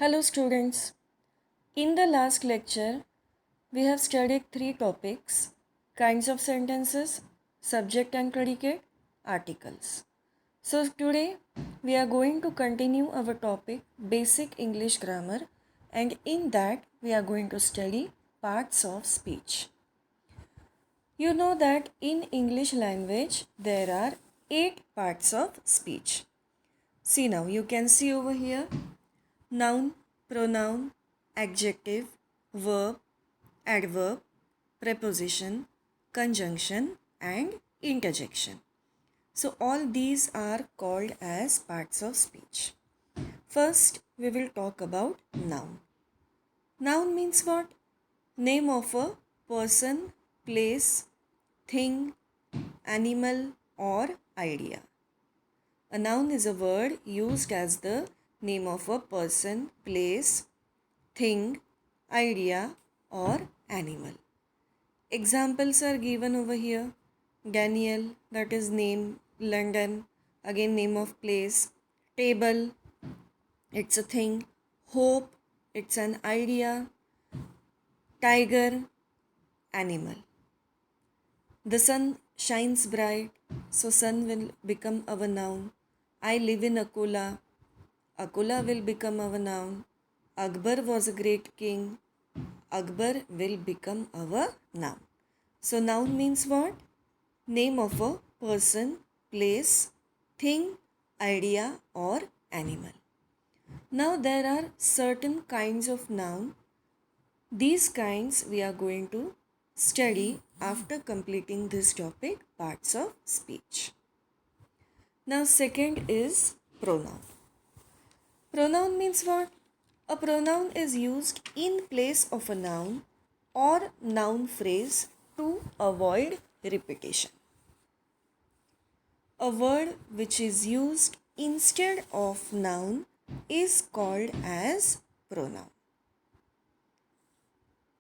Hello students. In the last lecture, we have studied three topics: kinds of sentences, subject and predicate, articles. So today we are going to continue our topic basic English grammar, and in that we are going to study parts of speech. You know that in English language there are 8 parts of speech. See, now you can see over here: noun, pronoun, adjective, verb, adverb, preposition, conjunction, and interjection. So all these are called as parts of speech. First, we will talk about noun. Noun means what? Name of a person, place, thing, animal, or idea. A noun is a word used as the name of a person, place, thing, idea, or animal. Examples are given over here. Daniel, that is name. London, again name of place. Table, it's a thing. Hope, it's an idea. Tiger, animal. The sun shines bright, so sun will become our noun. I live in Akola. Akola will become our noun. Akbar was a great king. Akbar will become our noun. So noun means what? Name of a person, place, thing, idea, or animal. Now there are certain kinds of noun. These kinds we are going to study after completing this topic, parts of speech. Now second is pronoun. Pronoun means what? A pronoun is used in place of a noun or noun phrase to avoid repetition. A word which is used instead of noun is called as pronoun.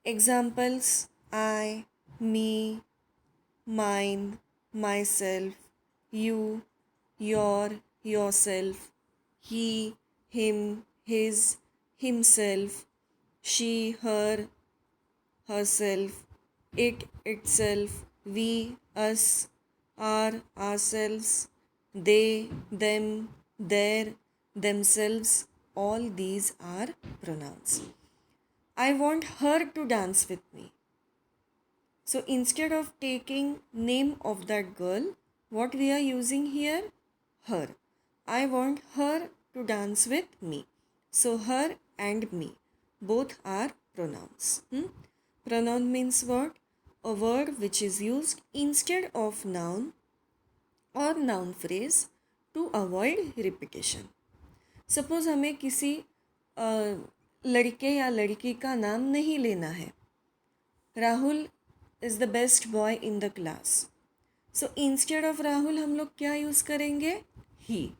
Examples: I, me, mine, myself, you, your, yourself, he, him, his, himself, she, her, herself, it, itself, we, us, our, ourselves, they, them, their, themselves. All these are pronouns. I want her to dance with me. So instead of taking name of that girl, what we are using here? Her. I want her to dance with me. So her and me, both are pronouns. Pronoun means what? A word which is used instead of noun और noun phrase to avoid repetition. Suppose हमें किसी लड़के या लड़की का नाम नहीं लेना है. Rahul is the best boy in the class. So instead of Rahul हम लोग क्या यूज़ करेंगे? ही.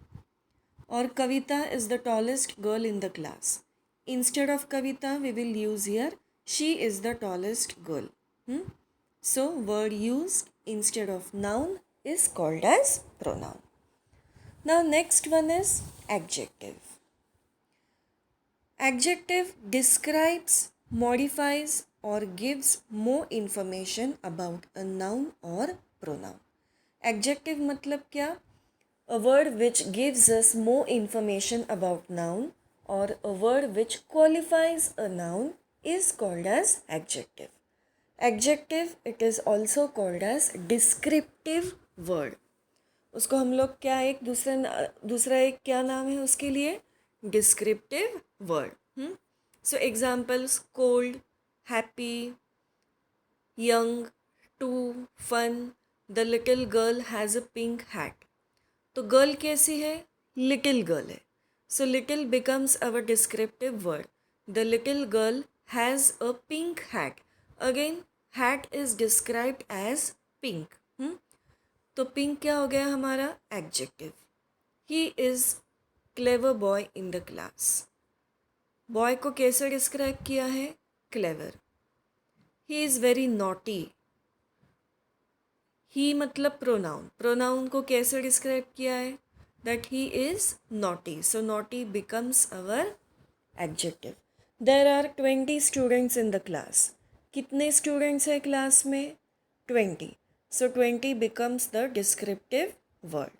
और Kavita is the tallest girl in the class. Instead of Kavita we will use here she is the tallest girl. So word used instead of noun is called as pronoun. Now next one is adjective. Adjective describes, modifies or gives more information about a noun or pronoun. Adjective मतलब क्या? A word which gives us more information about noun or a word which qualifies a noun is called as adjective. Adjective, it is also called as descriptive word. उसको हम लोग क्या एक दूसरा एक क्या नाम है उसके लिए? Descriptive word. So examples: cold, happy, young, too, fun. The little girl has a pink hat. तो गर्ल कैसी है? लिटिल गर्ल है. So little becomes our descriptive word. The little girl has a pink hat. Again, hat is described as pink. तो pink क्या हो गया हमारा? Adjective. He is clever boy in the class. Boy को कैसे describe किया है? Clever. He is very naughty. He मतलब प्रोनाउन. प्रोनाउन को कैसे डिस्क्राइब किया है? That he is naughty. So naughty becomes our adjective. There are 20 students in the class. कितने students है class में? 20. So 20 becomes the descriptive word.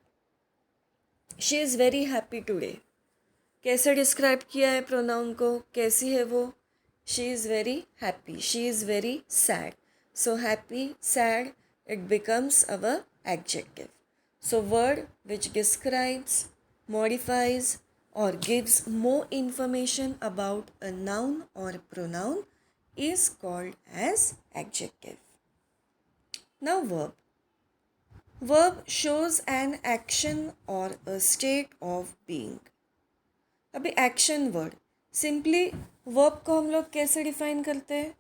She is very happy today. कैसे describe किया है प्रोनाउन को? कैसी है वो? She is very happy. She is very sad. So happy, sad, it becomes our adjective. So word which describes, modifies or gives more information about a noun or pronoun is called as adjective. Now verb. Verb shows an action or a state of being. अभी action word, simply verb को हम लोग कैसे define करते हैं?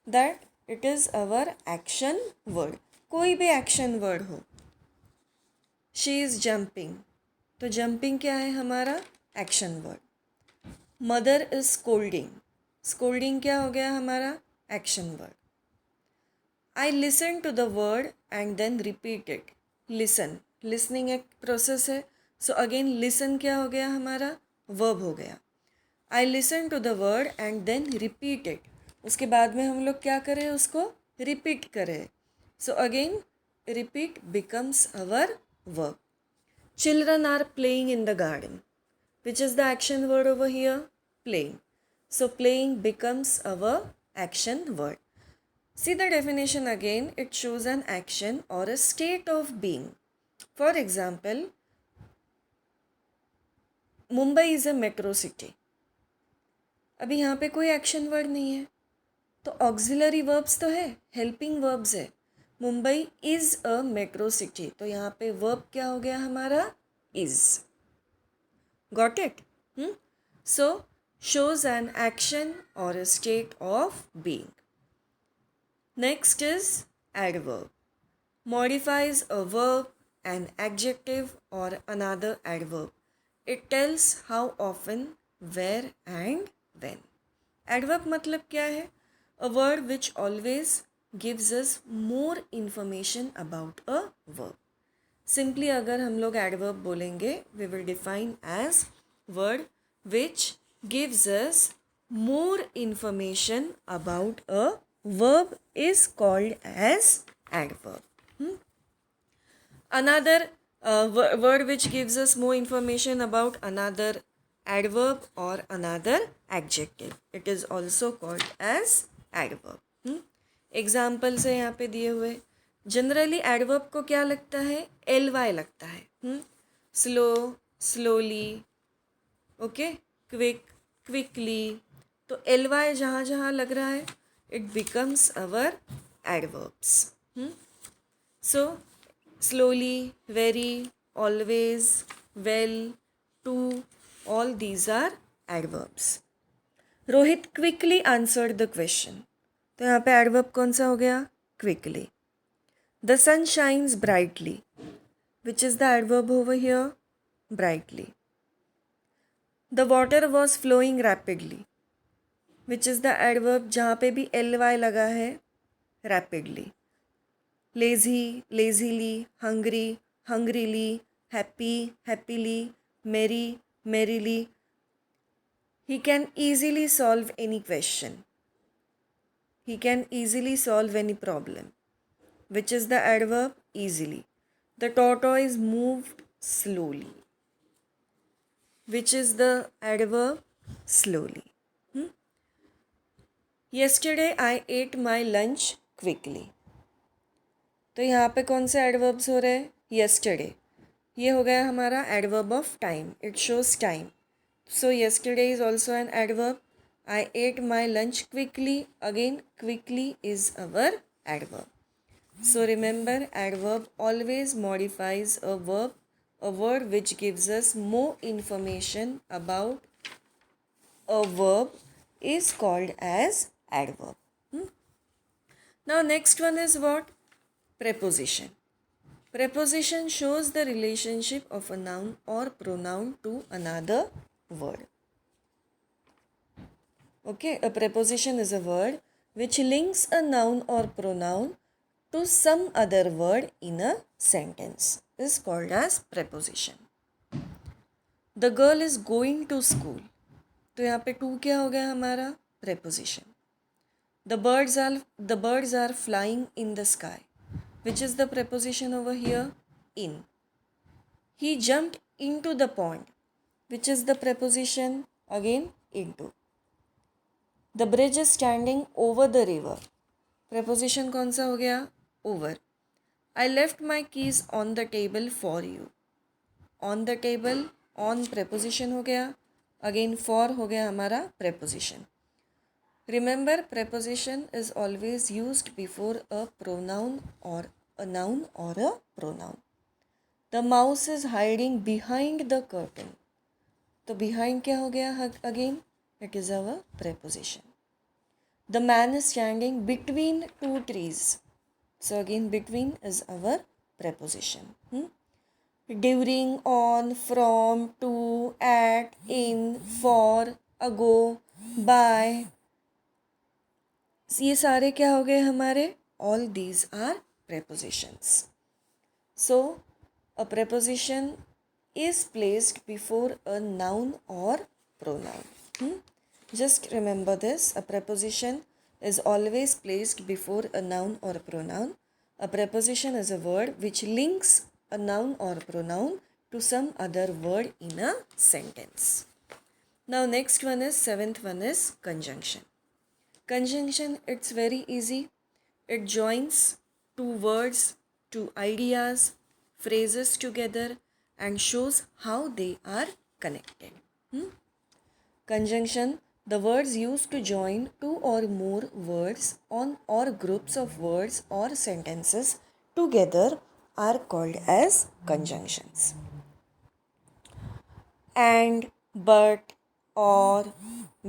That it is our action word. कोई भी action word हो. शी इज़ जंपिंग, तो जंपिंग क्या है हमारा? Action word. Mother is scolding, scolding क्या हो गया हमारा? Action word. I listen to the word and then repeat it. Listen, listening एक प्रोसेस है. सो अगेन लिसन क्या हो गया हमारा? वर्ब हो गया. I listen to the word and then repeat it. उसके बाद में हम लोग क्या करें? उसको रिपीट करें. So again repeat becomes our verb. Children are playing in the garden. Which is the action word over here? Playing. So playing becomes our action word. See the definition again. It shows an action or a state of being. For example, Mumbai is a metro city. अभी यहाँ पे कोई action word नहीं है, तो auxiliary verbs तो है, helping verbs है. Mumbai is a metro city, तो यहाँ पे वर्ब क्या हो गया हमारा? Is. Got it? So shows an action और a state of being. Next is adverb. Modifies a verb, an adjective or another adverb. It tells how often, where and when. Adverb मतलब क्या है? A word which always gives us more information about a verb. Simply अगर हम लोग adverb बोलेंगे, we will define as word which gives us more information about a verb is called as adverb. Another word which gives us more information about another adverb or another adjective, it is also called as adverb. Examples है यहाँ पे दिए हुए. Generally adverb को क्या लगता है? ly लगता है. Slow, slowly, okay, quick, quickly. तो ly जहाँ जहाँ लग रहा है, it becomes our adverbs. So slowly, very, always, well, to, all these are adverbs. Rohit quickly answered the question. तो यहाँ पे adverb कौन सा हो गया? Quickly. The sun shines brightly. Which is the adverb over here? Brightly. The water was flowing rapidly. Which is the adverb जहाँ पे भी ly लगा है? Rapidly. Lazy, lazily, hungry, hungrily, happy, happily, merry, merrily. He can easily solve any question. He can easily solve any problem. Which is the adverb? Easily. The tortoise moved slowly. Which is the adverb? Slowly. Yesterday I ate my lunch quickly. तो यहाँ पे कौन से adverbs हो रहे हैं? Yesterday. ये हो गया हमारा adverb of time. It shows time. So yesterday is also an adverb. I ate my lunch quickly. Again, quickly is our adverb. So remember, adverb always modifies a verb, a word which gives us more information about a verb is called as adverb. Now next one is what? Preposition. Preposition shows the relationship of a noun or pronoun to another word. Okay, a preposition is a word which links a noun or pronoun to some other word in a sentence. Is called as preposition. The girl is going to school. तो यहाँ पे to क्या हो गया हमारा? Preposition. The birds are flying in the sky. Which is the preposition over here? In. He jumped into the pond. Which is the preposition? Again, into. The bridge is standing over the river. Preposition कौन सा हो गया? Over. I left my keys on the table for you. On the table, on preposition हो गया. Again, for हो गया हमारा preposition. Remember, preposition is always used before a pronoun or a noun or a pronoun. The mouse is hiding behind the curtain. तो behind क्या हो गया again? It is our preposition. The man is standing between two trees. So again between is our preposition. During, on, from, to, at, in, for, ago, by. ये सारे क्या हो गए हमारे? All these are prepositions. So a preposition is placed before a noun or pronoun. Just remember this. A preposition is always placed before a noun or a pronoun. A preposition is a word which links a noun or pronoun to some other word in a sentence. Now next one is, seventh one is conjunction. Conjunction, it's very easy. It joins two words, two ideas, phrases together and shows how they are connected. Conjunction, the words used to join two or more words on or groups of words or sentences together are called as conjunctions. And, but, or,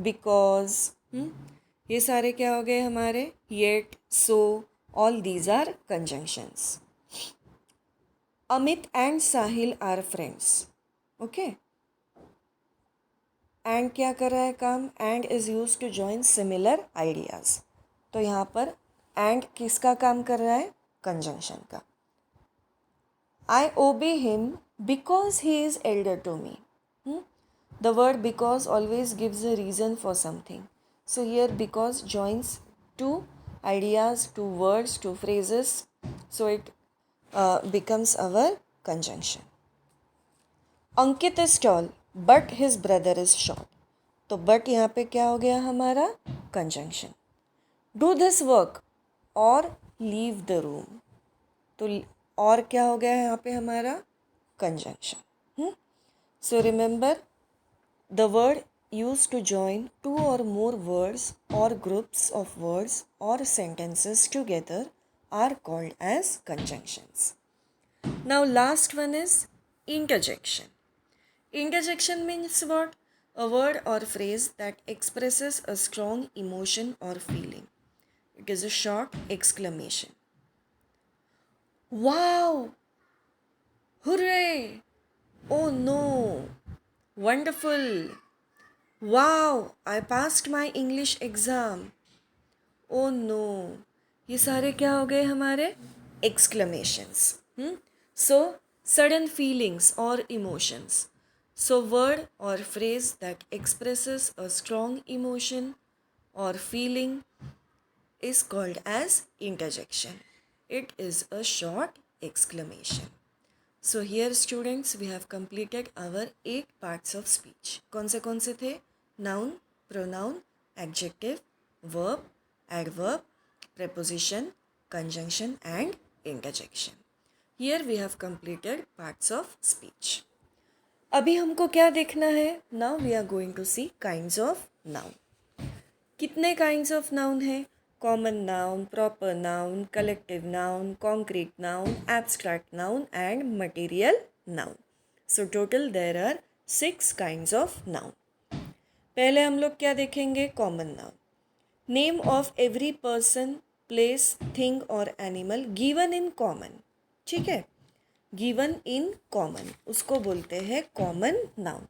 because, ये सारे क्या हो गए हमारे? Yet, so, all these are conjunctions. Amit and Sahil are friends. Okay. And क्या कर रहा है काम? And is used to join similar ideas. तो यहाँ पर and किसका काम कर रहा है? Conjunction का. I obey him because he is elder to me. The word because always gives a reason for something. So here because joins two ideas, two words, two phrases. So it becomes our conjunction. Ankit is tall, but his brother is short. तो but यहाँ पे क्या हो गया हमारा? Conjunction. Do this work or leave the room. तो और क्या हो गया यहाँ पे हमारा? Conjunction. So remember, the word used to join two or more words or groups of words or sentences together are called as conjunctions. Now last one is interjection. Interjection means what? A word or phrase that expresses a strong emotion or feeling. It is a short exclamation. Wow! Hooray! Oh no! Wonderful! Wow! I passed my English exam. Oh no! ये सारे क्या हो गए हमारे? Exclamations. So, sudden feelings or emotions. So, word or phrase that expresses a strong emotion or feeling is called as interjection. It is a short exclamation. So here students, we have completed our 8 parts of speech. कौन से थे? Noun, pronoun, adjective, verb, adverb, preposition, conjunction and interjection. Here we have completed parts of speech. अभी हमको क्या देखना है? Now we are going to see kinds of noun. कितने kinds of noun हैं? Common noun, proper noun, collective noun, concrete noun, abstract noun and material noun. So total there are 6 kinds of noun. पहले हम लोग क्या देखेंगे? Common noun. Name of every person, place, thing or animal given in common. ठीक है? Given in common. उसको बोलते हैं common noun.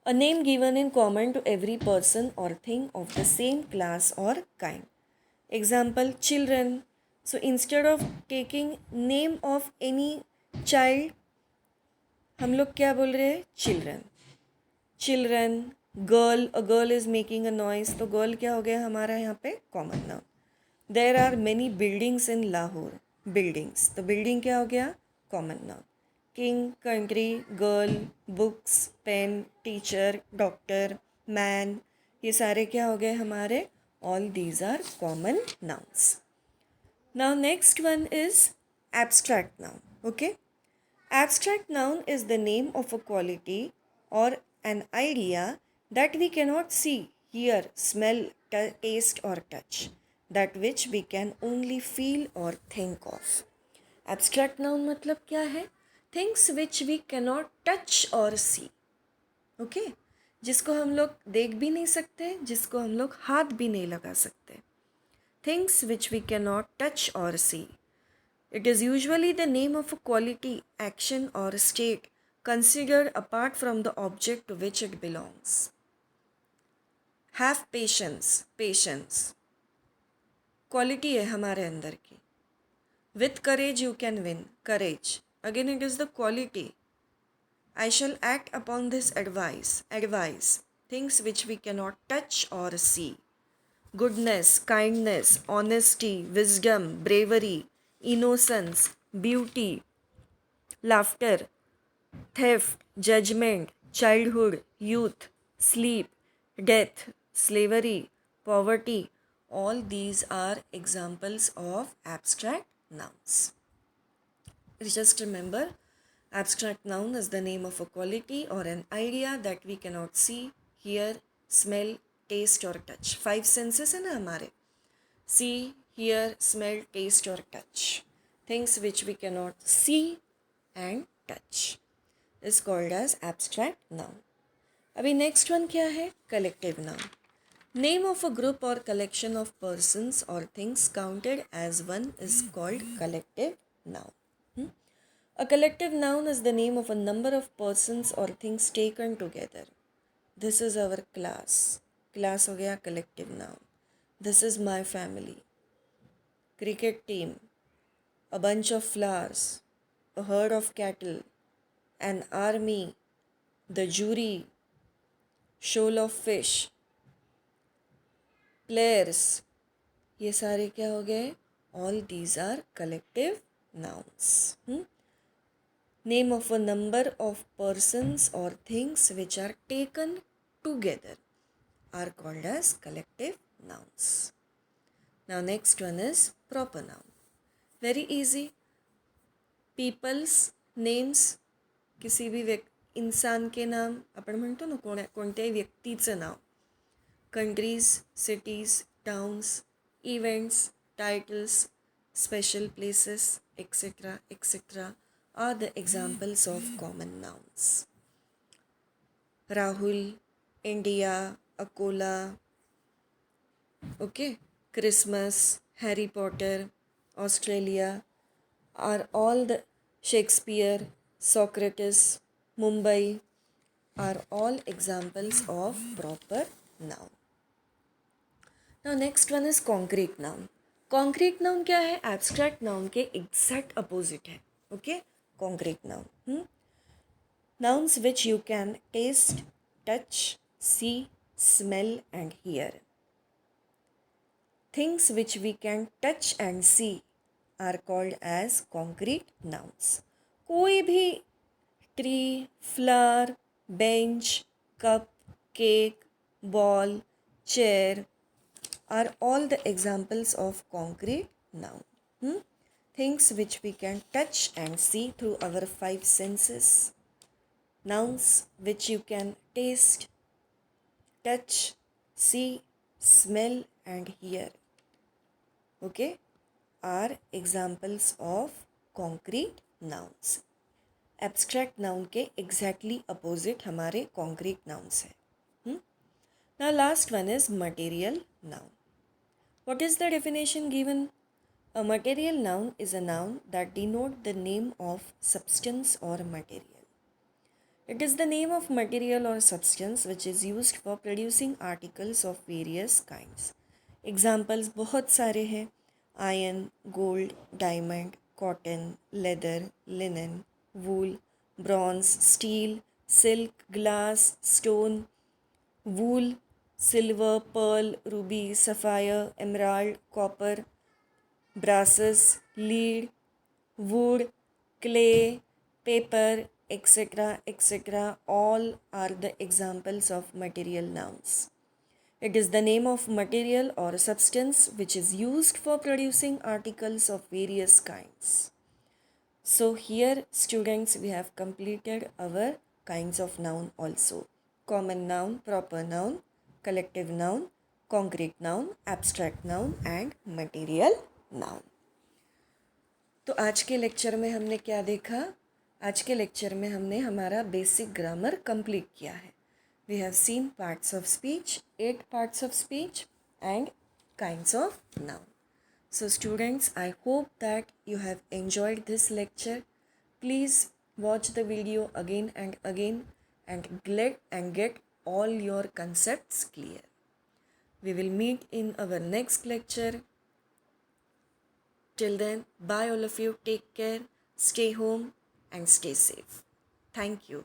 A name given in common to every person or thing of the same class or kind. Example, children. So instead of taking name of any child, हम लोग क्या बोल रहे हैं? Children. Children, girl, a girl is making a noise, तो girl क्या हो गया हमारा यहाँ पे common noun. There are many buildings in Lahore, buildings, तो बिल्डिंग क्या हो गया common noun. King, country, girl, books, pen, teacher, doctor, man, ये सारे क्या हो गए हमारे, all these are common nouns. Now next one is abstract noun. Okay, abstract noun is the name of a quality or an idea that we cannot see, hear, smell, taste, or touch, that which we can only feel or think of. Abstract noun मतलब क्या है? Things which we cannot touch or see. Okay, जिसको हम लोग देख भी नहीं सकते, जिसको हम लोग हाथ भी नहीं लगा सकते. Things which we cannot touch or see. It is usually the name of a quality, action, or state considered apart from the object to which it belongs. Have patience, patience. Quality है हमारे अंदर की. With courage you can win, courage. Again it is the quality. I shall act upon this advice, advice. Things which we cannot touch or see. Goodness, kindness, honesty, wisdom, bravery, innocence, beauty, laughter, theft, judgment, childhood, youth, sleep, death, slavery, poverty, all these are examples of abstract nouns. Just remember, abstract noun is the name of a quality or an idea that we cannot see, hear, smell, taste or touch. 5 senses है ना हमारे. See, hear, smell, taste or touch. Things which we cannot see and touch is called as abstract noun. अभी next one क्या है? Collective noun. Name of a group or collection of persons or things counted as one is called collective noun. A collective noun is the name of a number of persons or things taken together. This is our class. Class हो गया collective noun. This is my family. Cricket team. A bunch of flowers. A herd of cattle. An army. The jury. Shoal of fish. Players. ये सारे क्या हो गए? All these are collective nouns. Name of a number of persons or things which are taken together are called as collective nouns. Now next one is proper noun. Very easy. People's names, किसी भी इंसान के नाम, आपण म्हणतो ना कोणत्याही व्यक्तीचं नाव. Countries, cities, towns, events, titles, special places, etc., etc. are the examples of common nouns. Rahul, India, Akola, okay, Christmas, Harry Potter, Australia are all the Shakespeare, Socrates, Mumbai are all examples of proper noun. Now next one is concrete noun. Concrete noun क्या है? Abstract noun के exact opposite है. Okay, concrete noun. Nouns which you can taste, touch, see, smell and hear. Things which we can touch and see are called as concrete nouns. कोई भी tree, flower, bench, cup, cake, ball, chair are all the examples of concrete noun. Things which we can touch and see through our 5 senses. Nouns which you can taste, touch, see, smell and hear, okay, are examples of concrete nouns. Abstract noun के exactly opposite हमारे concrete nouns है. Now last one is material noun. What is the definition given? A material noun is a noun that denotes the name of substance or material. It is the name of material or substance which is used for producing articles of various kinds. Examples बहुत सारे हैं. Iron, gold, diamond, cotton, leather, linen, wool, bronze, steel, silk, glass, stone, wool, silver, pearl, ruby, sapphire, emerald, copper, brasses, lead, wood, clay, paper, etc., etc., all are the examples of material nouns. It is the name of material or substance which is used for producing articles of various kinds. So here students, we have completed our kinds of noun also. Common noun, proper noun, collective noun, concrete noun, abstract noun and material noun. तो आज के lecture में हमने क्या देखा? आज के lecture में हमने हमारा बेसिक ग्रामर कंप्लीट किया है. We have seen parts of speech, 8 parts of speech and kinds of noun. So students, I hope that you have enjoyed this lecture. Please watch the video again and again and get all your concepts clear. We will meet in our next lecture. Till then, bye all of you. Take care, stay home and stay safe. Thank you.